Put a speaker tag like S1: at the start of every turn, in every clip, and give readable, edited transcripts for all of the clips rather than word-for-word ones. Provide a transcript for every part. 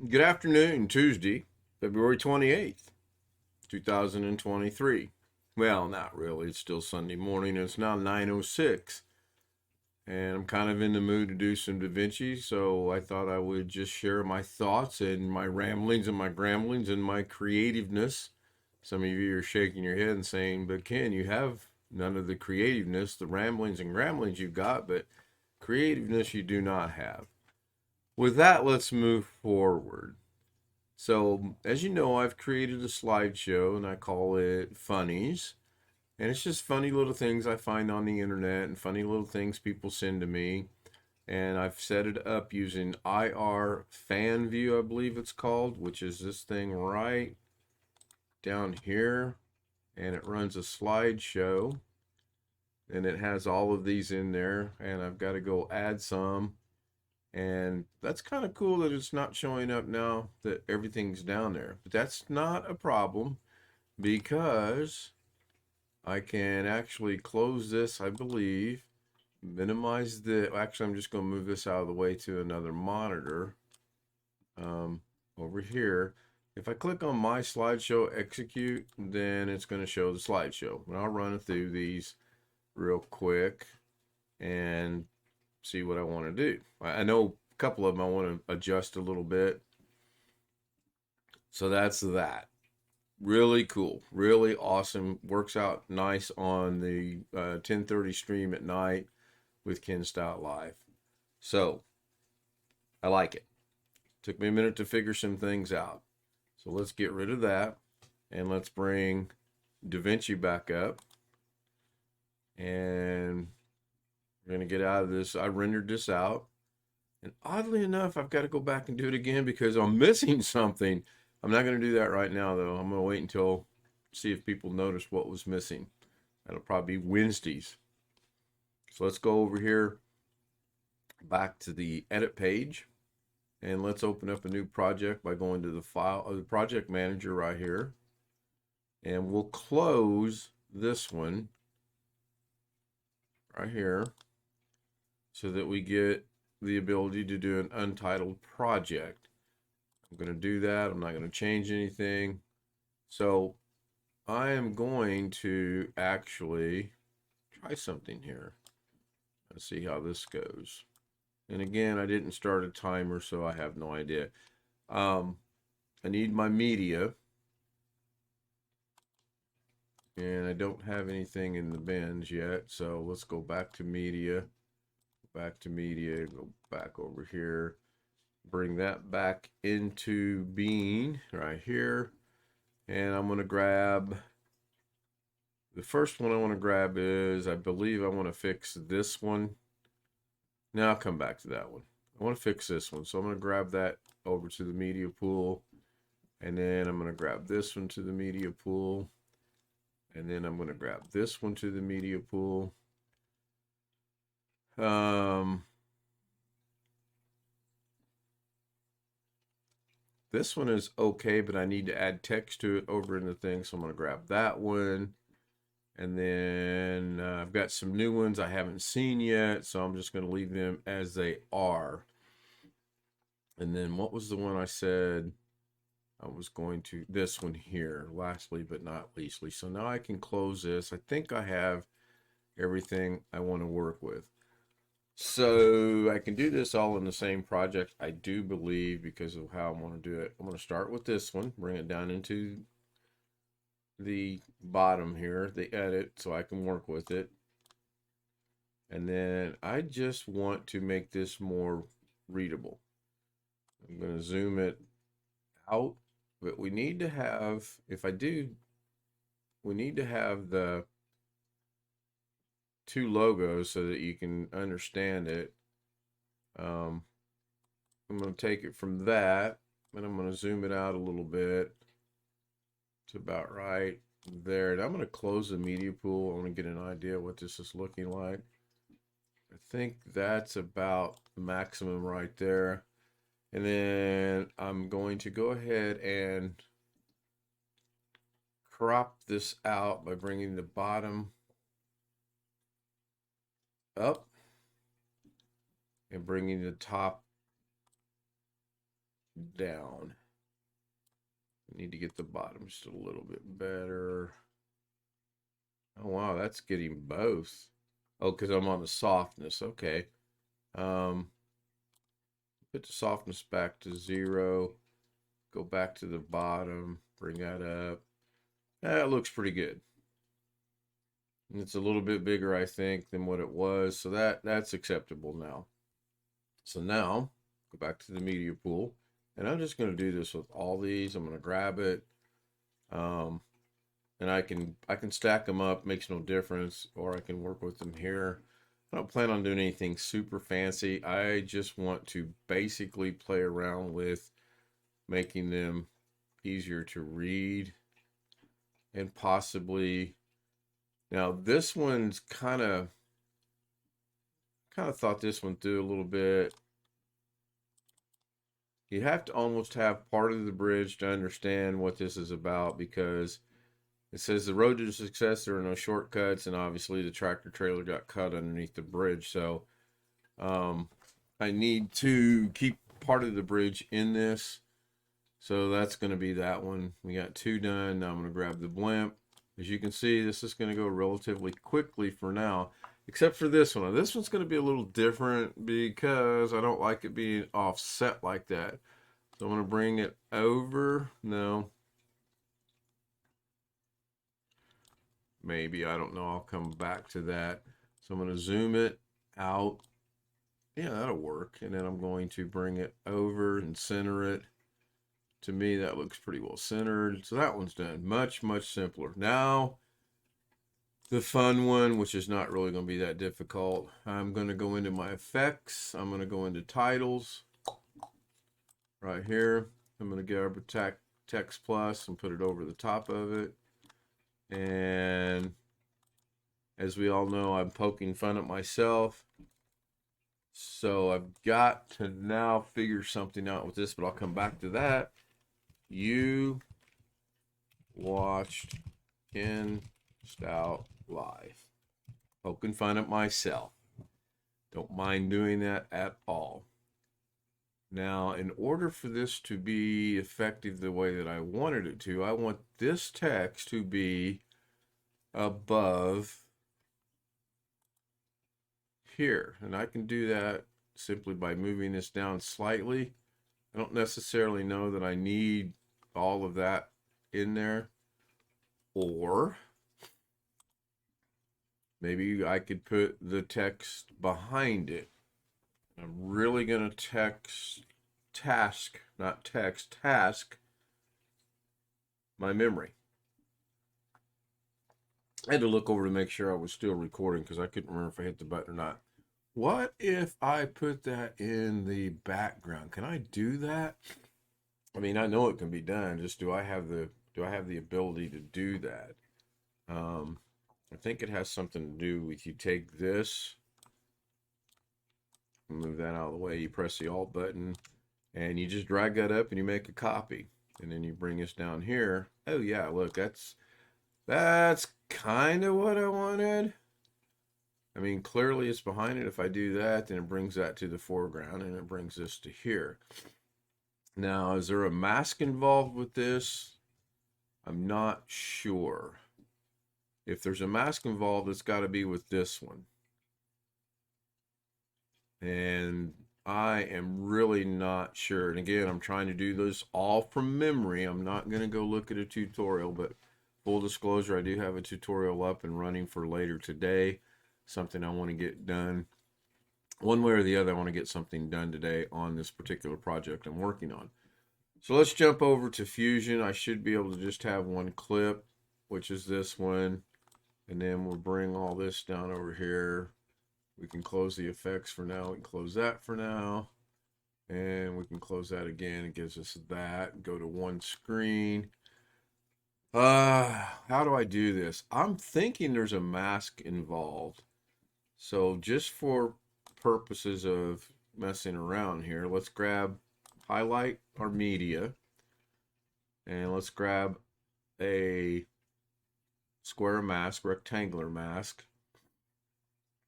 S1: Good afternoon, Tuesday, February 28th, 2023. Well, not really. It's still Sunday morning. It's now 9:06, and I'm kind of in the mood to do some Da Vinci, so I thought I would just share my thoughts and my ramblings and my gramblings and my creativeness. Some of you are shaking your head and saying, "But Ken, you have none of the creativeness, the ramblings and gramblings you've got, but creativeness you do not have." With that, let's move forward. So, as you know, I've created a slideshow and I call it Funnies. And it's just funny little things I find on the internet and funny little things people send to me. And I've set it up using IR Fan View, I believe it's called, which is this thing right down here. And it runs a slideshow. And it has all of these in there. And I've got to go add some. And that's kind of cool that it's not showing up now that everything's down there. But that's not a problem because I can actually close this, I believe, minimize the, actually, I'm just going to move this out of the way to another monitor over here. If I click on my slideshow execute, then it's going to show the slideshow. And I'll run through these real quick and see what I want to do. I know a couple of them I want to adjust a little bit. So that's that. Really cool, really awesome. Works out nice on the 10:30 stream at night with Ken Stout Live. So I like it. Took me a minute to figure some things out. So let's get rid of that and let's bring Da Vinci back up. And we're going to get out of this. I rendered this out. And oddly enough, I've got to go back and do it again because I'm missing something. I'm not going to do that right now, though. I'm going to wait until see if people notice what was missing. That'll probably be Wednesdays. So let's go over here back to the edit page and let's open up a new project by going to the file of the project manager right here. And we'll close this one right here so that we get the ability to do an untitled project. I'm going to do that. I'm not going to change anything. So I am going to actually try something here. Let's see how this goes. And again, I didn't start a timer, so I have no idea. I need my media. And I don't have anything in the bins yet. So let's go back to media. Go back over here. Bring that back into being right here. And I'm going to grab, the first one I want to grab is, I believe I want to fix this one. Now I'll come back to that one. I want to fix this one. So I'm going to grab that over to the media pool. And then I'm going to grab this one to the media pool. And then I'm going to grab this one to the media pool. This one is okay, but I need to add text to it over in the thing. So I'm going to grab that one. And then I've got some new ones I haven't seen yet. So I'm just going to leave them as they are. And then what was the one I said I was going to, this one here, lastly but not leastly. So now I can close this. I think I have everything I want to work with. So I can do this all in the same project, I do believe, because of how I want to do it. I'm going to start with this one, bring it down into the bottom here, the edit, so I can work with it. And then I just want to make this more readable. I'm going to zoom it out, but we need to have, if I do, we need to have the two logos so that you can understand it. I'm going to take it from that and I'm going to zoom it out a little bit to about right there. And I'm going to close the media pool. I want to get an idea what this is looking like. I think that's about the maximum right there. And then I'm going to go ahead and crop this out by bringing the bottom up and bringing the top down. Need to get the bottom just a little bit better. Oh, wow, that's getting both. Oh, because I'm on the softness. Okay. Put the softness back to 0. Go back to the bottom. Bring that up. That looks pretty good. And it's a little bit bigger, I think, than what it was. So that's acceptable now. So now, go back to the media pool. And I'm just going to do this with all these. I'm going to grab it. And I can stack them up, makes no difference, or I can work with them here. I don't plan on doing anything super fancy. I just want to basically play around with making them easier to read, and possibly, now this one's kind of thought this one through a little bit. You have to almost have part of the bridge to understand what this is about, because it says the road to success, there are no shortcuts, and obviously the tractor trailer got cut underneath the bridge. So I need to keep part of the bridge in this. So that's going to be that one. We got 2 done. Now I'm going to grab the blimp. As you can see, this is going to go relatively quickly for now, except for this one. Now, this one's going to be a little different because I don't like it being offset like that. So I'm going to bring it over. No. Maybe, I don't know. I'll come back to that. So I'm going to zoom it out. Yeah, that'll work. And then I'm going to bring it over and center it. To me, that looks pretty well centered. So that one's done. Much, much simpler. Now, the fun one, which is not really going to be that difficult. I'm going to go into my effects. I'm going to go into titles. Right here. I'm going to grab a text plus and put it over the top of it. And as we all know, I'm poking fun at myself. So I've got to now figure something out with this, but I'll come back to that. You watched In Stout Live. Poking fun at myself. Don't mind doing that at all. Now, in order for this to be effective the way that I wanted it to, I want this text to be above here. And I can do that simply by moving this down slightly. I don't necessarily know that I need all of that in there. Or maybe I could put the text behind it. I'm really going to task my memory. I had to look over to make sure I was still recording because I couldn't remember if I hit the button or not. What if I put that in the background? Can I do that? I mean, I know it can be done. Just do I have the ability to do that? I think it has something to do with, you take this, move that out of the way, you press the Alt button, and you just drag that up and you make a copy. And then you bring this down here. Oh yeah, look, that's kind of what I wanted. I mean, clearly it's behind it. If I do that, then it brings that to the foreground and it brings this to here. Now, is there a mask involved with this? I'm not sure. If there's a mask involved, it's got to be with this one. And I am really not sure. And again, I'm trying to do this all from memory. I'm not going to go look at a tutorial, but full disclosure, I do have a tutorial up and running for later today. Something I want to get done. One way or the other, I want to get something done today on this particular project I'm working on. So let's jump over to Fusion. I should be able to just have one clip, which is this one. And then we'll bring all this down over here. We can close the effects for now. We can close that for now. And we can close that again. It gives us that. Go to one screen. How do I do this? I'm thinking there's a mask involved. So just for purposes of messing around here, let's highlight our media. And let's grab a square mask, rectangular mask.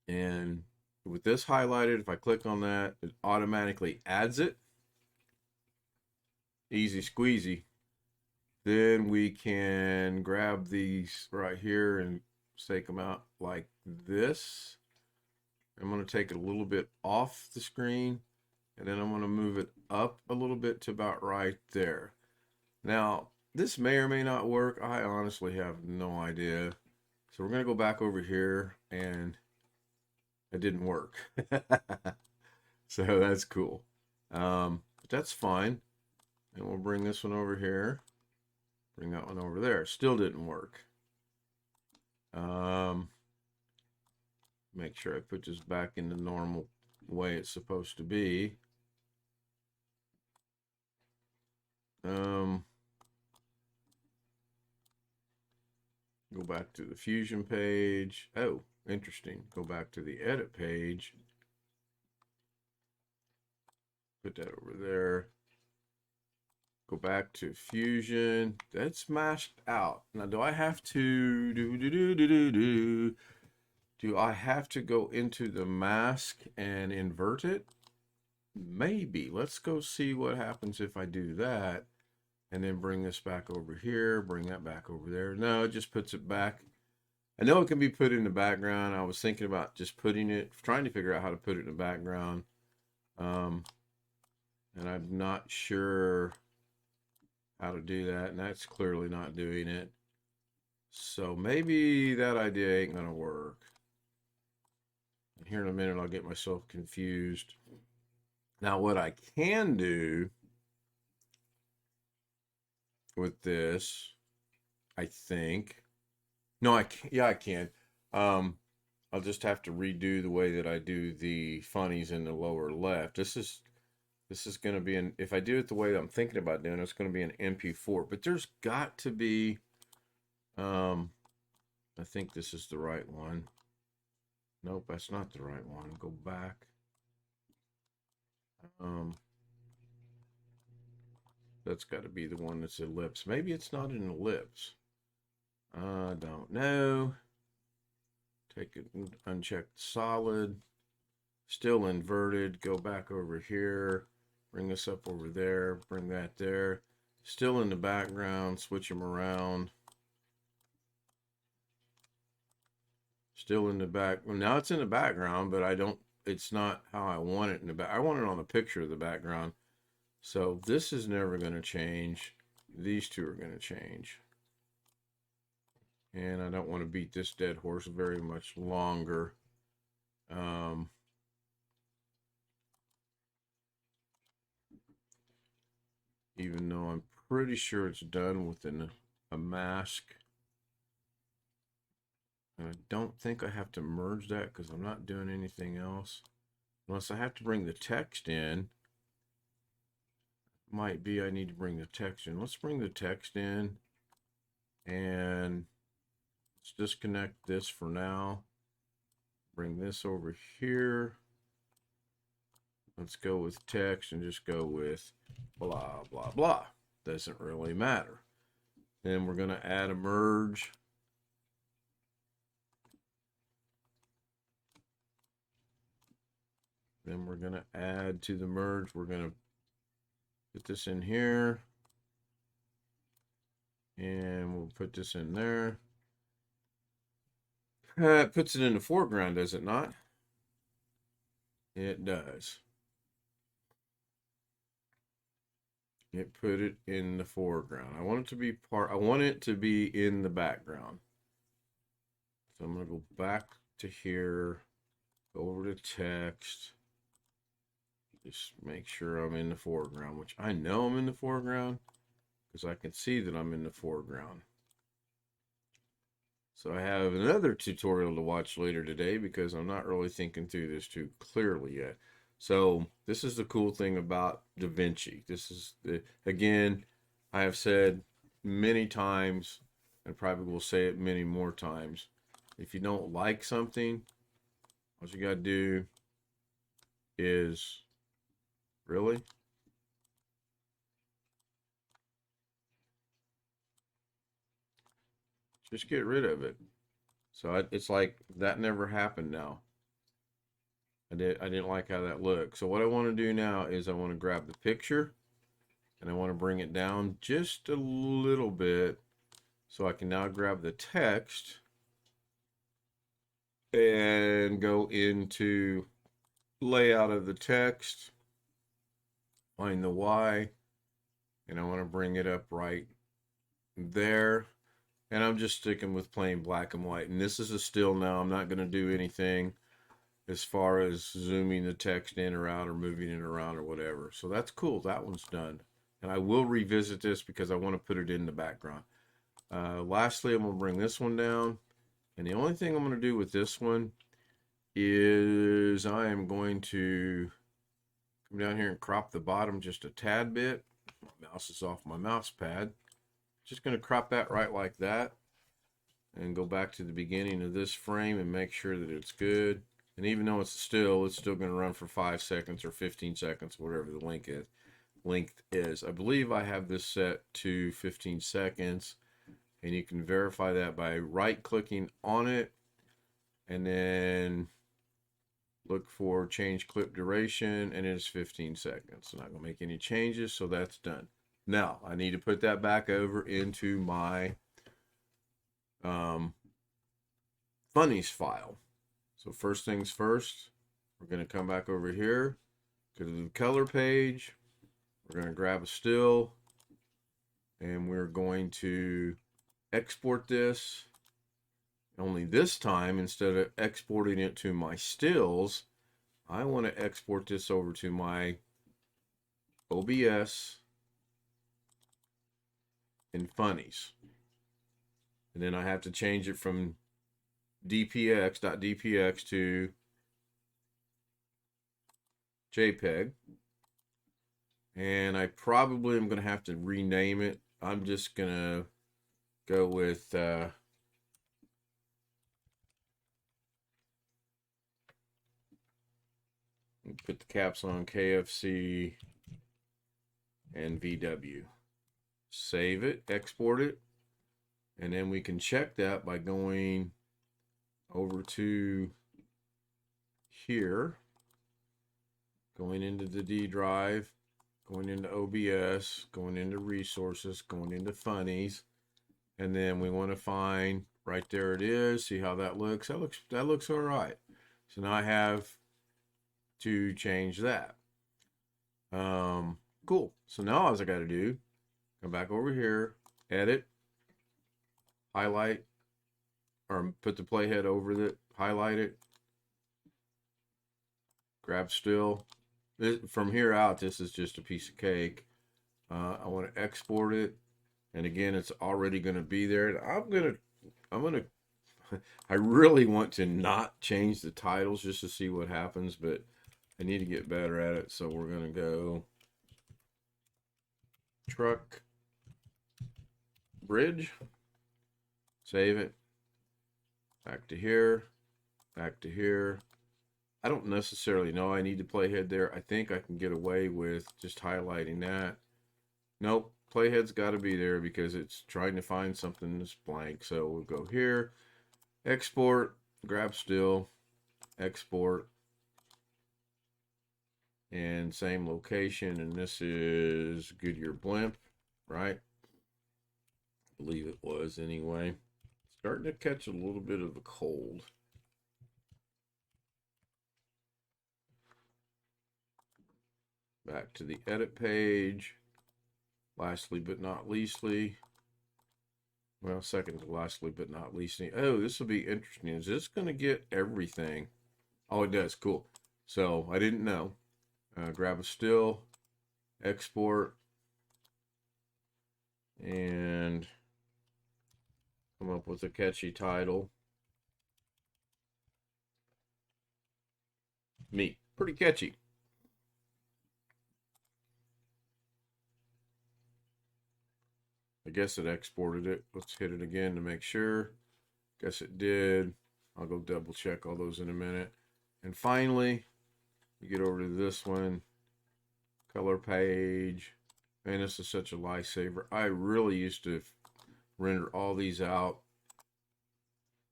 S1: And with this highlighted, if I click on that, it automatically adds it. Easy squeezy. Then we can grab these right here and stake them out like this. I'm going to take it a little bit off the screen, and then I'm going to move it up a little bit to about right there. Now, this may or may not work. I honestly have no idea. So we're going to go back over here, and it didn't work. So that's cool. But that's fine. And we'll bring this one over here. Bring that one over there. Still didn't work. Make sure I put this back in the normal way it's supposed to be. Go back to the Fusion page. Oh, interesting. Go back to the edit page. Put that over there. Go back to Fusion. That's mashed out. Now, do I have to do I have to go into the mask and invert it? Maybe. Let's go see what happens if I do that. And then bring this back over here. Bring that back over there. No, it just puts it back. I know it can be put in the background. I was thinking about just putting it, trying to figure out how to put it in the background. And I'm not sure how to do that. And that's clearly not doing it. So maybe that idea ain't going to work. And here in a minute, I'll get myself confused. Now, what I can do with this, I think, no, I can't. Yeah, I can. I'll just have to redo the way that I do the funnies in the lower left. This is going to be an, if I do it the way that I'm thinking about doing it, it's going to be an MP4. But there's got to be, I think this is the right one. Nope, that's not the right one. Go back. That's got to be the one that's ellipse. Maybe it's not an ellipse. I don't know. Take it and uncheck the solid. Still inverted. Go back over here. Bring this up over there. Bring that there. Still in the background. Switch them around. Still in the back. Well, now it's in the background, but I don't, it's not how I want it in the back. I want it on the picture of the background. So this is never going to change. These two are going to change. And I don't want to beat this dead horse very much longer. Even though I'm pretty sure it's done within a mask. And I don't think I have to merge that because I'm not doing anything else. Unless I have to bring the text in. Might be I need to bring the text in. Let's bring the text in. And let's disconnect this for now. Bring this over here. Let's go with text and just go with blah, blah, blah. Doesn't really matter. Then we're going to add a merge. Then we're going to add to the merge. We're going to put this in here. And we'll put this in there. It puts it in the foreground, does it not? It does. It put it in the foreground. I want it to be I want it to be in the background. So I'm going to go back to here, go over to text. Just make sure I'm in the foreground, which I know I'm in the foreground because I can see that I'm in the foreground. So I have another tutorial to watch later today because I'm not really thinking through this too clearly yet. So this is the cool thing about DaVinci. This is the, again, I have said many times and probably will say it many more times. If you don't like something, what you got to do is really just get rid of it. So it's like that never happened now. I didn't like how that looked. So what I want to do now is I want to grab the picture and I want to bring it down just a little bit so I can now grab the text and go into layout of the text, find the Y, and I want to bring it up right there. And I'm just sticking with plain black and white. And this is a still now. I'm not going to do anything as far as zooming the text in or out or moving it around or whatever. So that's cool. That one's done. And I will revisit this because I want to put it in the background. Lastly, I'm going to bring this one down. And the only thing I'm going to do with this one is I am going to come down here and crop the bottom just a tad bit. My mouse is off my mouse pad. Just going to crop that right like that and go back to the beginning of this frame and make sure that it's good. And even though it's still going to run for 5 seconds or 15 seconds, whatever the length is. I believe I have this set to 15 seconds, and you can verify that by right-clicking on it and then look for change clip duration, and it is 15 seconds. I'm not going to make any changes, so that's done. Now, I need to put that back over into my Funnies file. So first things first, we're going to come back over here, go to the color page, we're going to grab a still, and we're going to export this. Only this time, instead of exporting it to my stills, I want to export this over to my OBS in Funnies. And then I have to change it from .dpx to JPEG. And I probably am going to have to rename it. I'm just going to go with put the caps on KFC and VW. Save it, export it, and then we can check that by going over to here, going into the D drive, going into OBS, going into resources, going into Funnies, and then we want to find right there it is. See how that looks? That looks all right. So now I have to change that. Cool. So now all I got to do, come back over here, edit, highlight, or put the playhead over it, highlight it, grab still. From here out, this is just a piece of cake. I want to export it, and again, it's already going to be there. I really want to not change the titles just to see what happens, but I need to get better at it. So we're going to go truck bridge, save it, back to here, back to here. I don't necessarily know I need to playhead there. I think I can get away with just highlighting that. Nope, playhead's got to be there because it's trying to find something that's blank. So we'll go here, export, grab still, export, and same location. And this is Goodyear blimp, right? I believe it was anyway. Starting to catch a little bit of a cold. Back to the edit page. Lastly but not leastly. Well, second to lastly but not leastly. Oh, this will be interesting. Is this going to get everything? Oh, it does. Cool. So I didn't know. Grab a still, export, and come up with a catchy title. Neat. Pretty catchy. I guess it exported it. Let's hit it again to make sure. Guess it did. I'll go double check all those in a minute. And finally, you get over to this one, color page. Man, this is such a lifesaver. I really used to render all these out,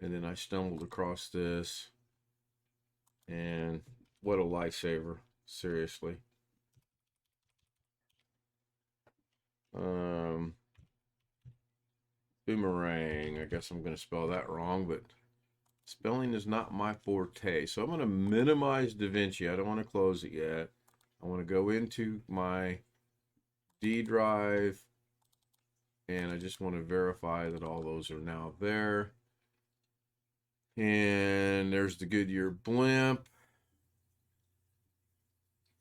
S1: and then I stumbled across this, and what a lifesaver, seriously. Boomerang. I guess I'm going to spell that wrong, but spelling is not my forte. So I'm going to minimize DaVinci. I don't want to close it yet. I want to go into my D drive, and I just want to verify that all those are now there. And there's the Goodyear blimp.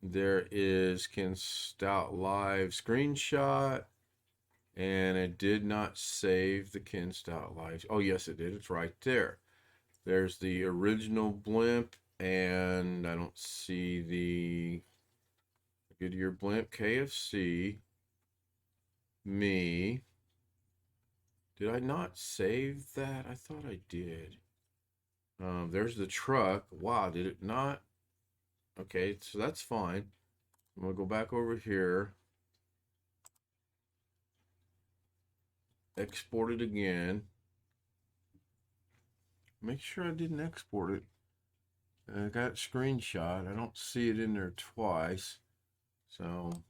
S1: There is Ken Stout Live screenshot. And it did not save the Ken Stout Live. Oh, yes, it did. It's right there. There's the original blimp. And I don't see the Goodyear blimp. KFC. Me. Did I not save that? I thought I did. There's the truck. Wow, did it not? Okay, so that's fine. I'm going to go back over here. Export it again. Make sure I didn't export it. I got screenshot. I don't see it in there twice. So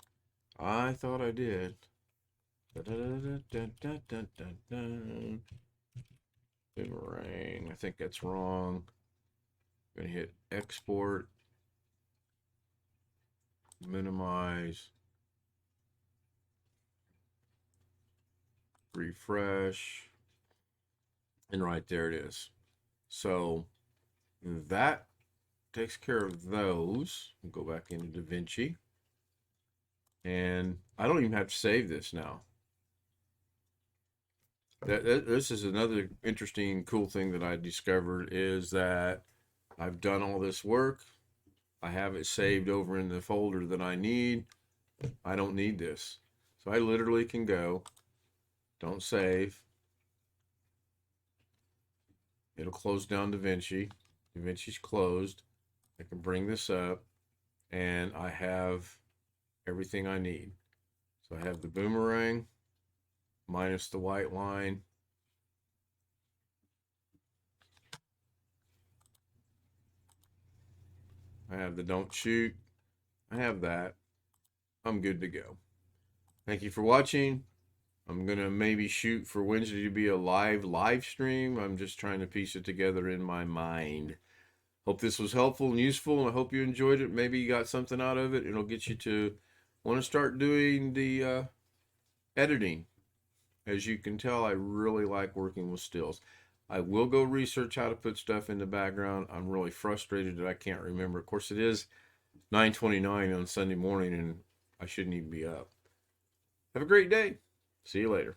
S1: I thought I did. Boomerang. I think that's wrong. I'm going to hit export. Minimize. Refresh. And right there it is. So that takes care of those. We'll go back into DaVinci. And I don't even have to save this now. This is another interesting, cool thing that I discovered is that I've done all this work. I have it saved over in the folder that I need. I don't need this. So I literally can go, don't save. It'll close down DaVinci. DaVinci's closed. I can bring this up and I have everything I need. So I have the boomerang minus the white line. I have the don't shoot. I have that. I'm good to go. Thank you for watching. I'm going to maybe shoot for Wednesday to be a live stream. I'm just trying to piece it together in my mind. Hope this was helpful and useful, and I hope you enjoyed it. Maybe you got something out of it. It'll get you to want to start doing the editing. As you can tell, I really like working with stills. I will go research how to put stuff in the background. I'm really frustrated that I can't remember. Of course, it is 9:29 on Sunday morning, and I shouldn't even be up. Have a great day. See you later.